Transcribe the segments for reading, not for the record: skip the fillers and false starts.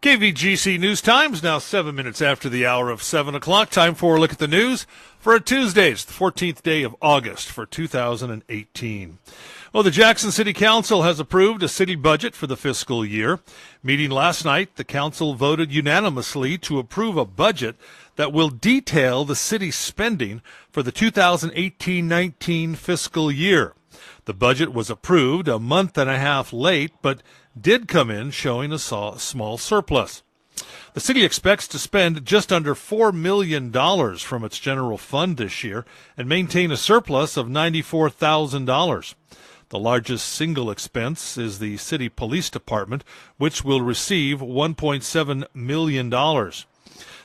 KVGC News Times, now 7 minutes after the hour of 7 o'clock. Time for a look at the news for a Tuesday. It's the 14th day of August for 2018. Well, the Jackson City Council has approved a city budget for the fiscal year. Meeting last night, the council voted unanimously to approve a budget that will detail the city's spending for the 2018-19 fiscal year. The budget was approved a month and a half late, but did come in showing a small surplus. The city expects to spend just under $4 million from its general fund this year and maintain a surplus of $94,000. The largest single expense is the city police department, which will receive $1.7 million. The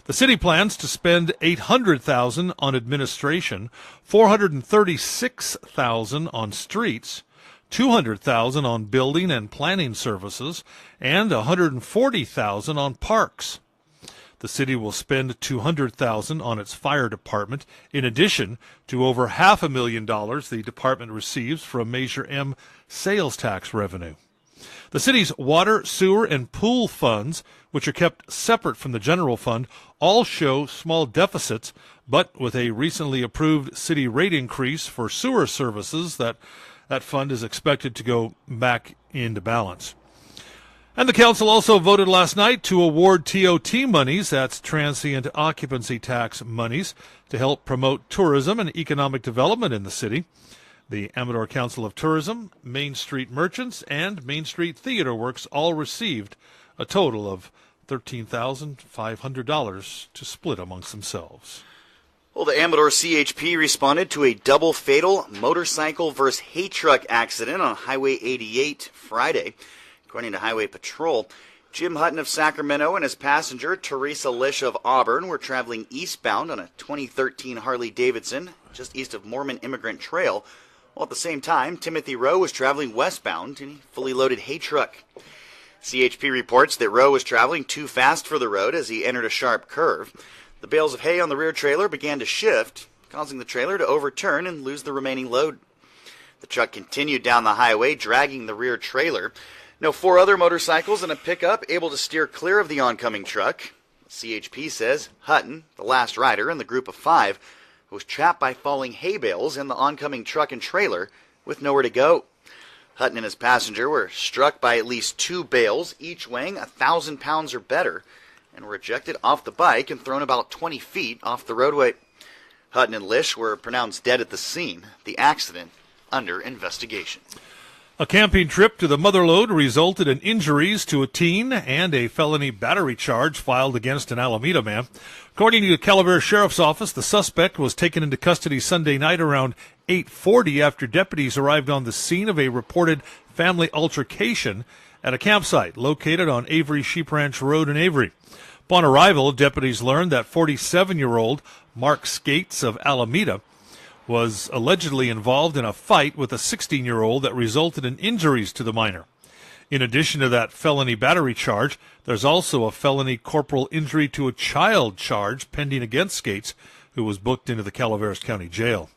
city plans to spend $800,000 on administration, $436,000 on streets, $200,000 on building and planning services, and $140,000 on parks. The city will spend $200,000 on its fire department, in addition to over $500,000 the department receives from Measure M sales tax revenue. The city's water, sewer, and pool funds, which are kept separate from the general fund, all show small deficits, but with a recently approved city rate increase for sewer services, that fund is expected to go back into balance. And the council also voted last night to award TOT monies, that's transient occupancy tax monies, to help promote tourism and economic development in the city. The Amador Council of Tourism, Main Street Merchants, and Main Street Theater Works all received a total of $13,500 to split amongst themselves. Well, the Amador CHP responded to a double fatal motorcycle versus hay truck accident on Highway 88 Friday. According to Highway Patrol, Jim Hutton of Sacramento and his passenger, Teresa Lish of Auburn, were traveling eastbound on a 2013 Harley-Davidson just east of Mormon Immigrant Trail, while at the same time, Timothy Rowe was traveling westbound in a fully loaded hay truck. CHP reports that Rowe was traveling too fast for the road as he entered a sharp curve. The bales of hay on the rear trailer began to shift, causing the trailer to overturn and lose the remaining load. The truck continued down the highway, dragging the rear trailer. Now, 4 other motorcycles and a pickup able to steer clear of the oncoming truck. CHP says Hutton, the last rider in the group of 5, was trapped by falling hay bales in the oncoming truck and trailer with nowhere to go. Hutton and his passenger were struck by at least 2 bales, each weighing 1,000 pounds or better, and were ejected off the bike and thrown about 20 feet off the roadway. Hutton and Lish were pronounced dead at the scene. The accident under investigation. A camping trip to the Motherlode resulted in injuries to a teen and a felony battery charge filed against an Alameda man. According to the Calaveras Sheriff's Office, the suspect was taken into custody Sunday night around 8:40 after deputies arrived on the scene of a reported family altercation at a campsite located on Avery Sheep Ranch Road in Avery. Upon arrival, deputies learned that 47-year-old Mark Skates of Alameda was allegedly involved in a fight with a 16-year-old that resulted in injuries to the minor. In addition to that felony battery charge, there's also a felony corporal injury to a child charge pending against Skates, who was booked into the Calaveras County Jail.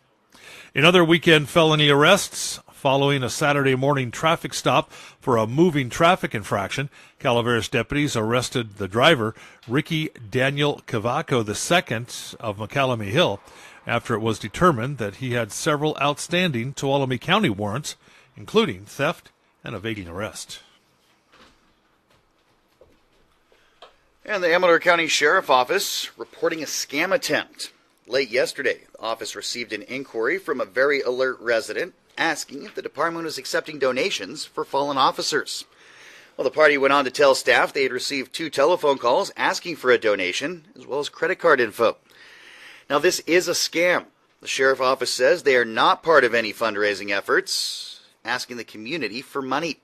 In other weekend felony arrests, following a Saturday morning traffic stop for a moving traffic infraction, Calaveras deputies arrested the driver, Ricky Daniel Cavaco II of McCallamy Hill, after it was determined that he had several outstanding Tuolumne County warrants, including theft and evading arrest. And the Amador County Sheriff Office reporting a scam attempt. Late yesterday, the office received an inquiry from a very alert resident asking if the department was accepting donations for fallen officers. Well, the party went on to tell staff they had received 2 telephone calls asking for a donation, as well as credit card info. Now, this is a scam. The Sheriff Office says they are not part of any fundraising efforts, asking the community for money.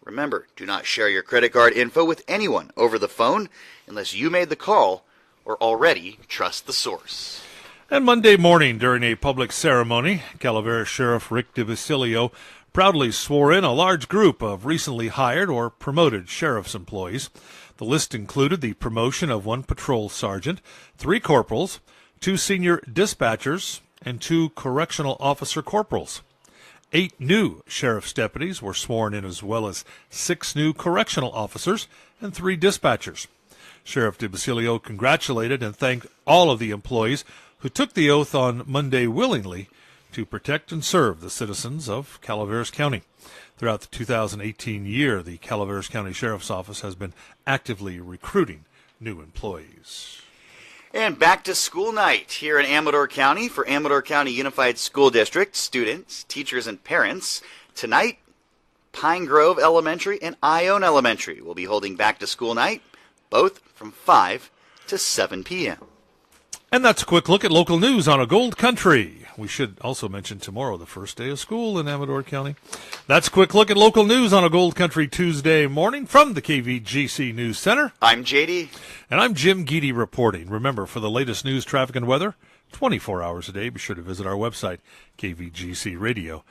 Remember, do not share your credit card info with anyone over the phone unless you made the call or already trust the source. And Monday morning, during a public ceremony, Calaveras Sheriff Rick DeVasilio proudly swore in a large group of recently hired or promoted sheriff's employees. The list included the promotion of 1 patrol sergeant, 3 corporals, 2 senior dispatchers, and 2 correctional officer corporals. 8 new sheriff's deputies were sworn in, as well as 6 new correctional officers and 3 dispatchers. Sheriff DeBasilio congratulated and thanked all of the employees who took the oath on Monday willingly to protect and serve the citizens of Calaveras County. Throughout the 2018 year, the Calaveras County Sheriff's Office has been actively recruiting new employees. And back to school night here in Amador County for Amador County Unified School District students, teachers, and parents. Tonight, Pine Grove Elementary and Ione Elementary will be holding back to school night, both from 5 to 7 p.m. And that's a quick look at local news on a Gold Country. We should also mention tomorrow, the first day of school in Amador County. That's a quick look at local news on a Gold Country Tuesday morning from the KVGC News Center. I'm JD. And I'm Jim Geedy reporting. Remember, for the latest news, traffic, and weather, 24 hours a day, be sure to visit our website, kvgcradio.com.